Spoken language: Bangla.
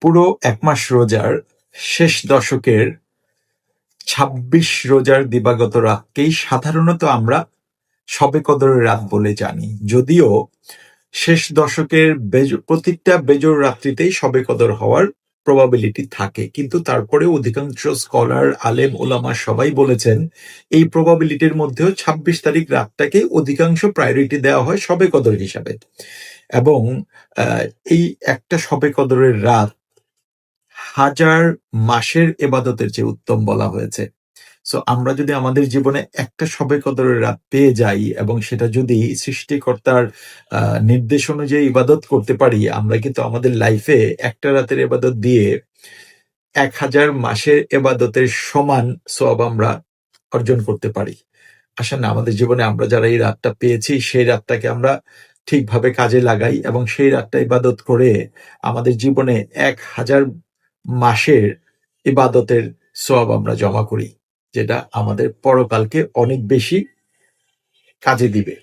পুরো ১ মাস রোজার শেষ দশকের ২৬ রোজার দিবাগত রাতকেই সাধারণত আমরা শবে কদরের রাত বলে জানি। যদিও শেষ দশকের প্রত্যেকটা বেজোড় রাত্রিতেই শবে কদর হওয়ার প্রবাবিলিটি থাকে, কিন্তু তারপরেও অধিকাংশ স্কলার, আলেম, ওলামা সবাই বলেছেন এই প্রবাবিলিটির মধ্যেও ২৬ তারিখ রাতটাকে অধিকাংশ প্রায়োরিটি দেওয়া হয় শবে কদর হিসাবে। এবং এই একটা শবে কদরের রাত হাজার মাসের এবাদতের চেয়ে উত্তম বলা হয়েছে। সো আমরা যদি আমাদের জীবনে একটা শবে কদরের রাত পেয়ে যাই এবং সেটা যদি সৃষ্টিকর্তার নির্দেশ অনুযায়ী ইবাদত করতে পারি, আমরা কিন্তু আমাদের লাইফে একটা রাতের ইবাদত দিয়ে ১,০০০ মাসের এবাদতের সমান সওয়াব আমরা অর্জন করতে পারি। আসেন না, আমাদের জীবনে আমরা যারা এই রাতটা পেয়েছি সেই রাতটাকে আমরা ঠিকভাবে কাজে লাগাই এবং সেই রাতটা ইবাদত করে আমাদের জীবনে ১,০০০ মাসের ইবাদতের সওয়াব আমরা জমা করি, যেটা আমাদের পরকালকে অনেক বেশি কাজে দিবে।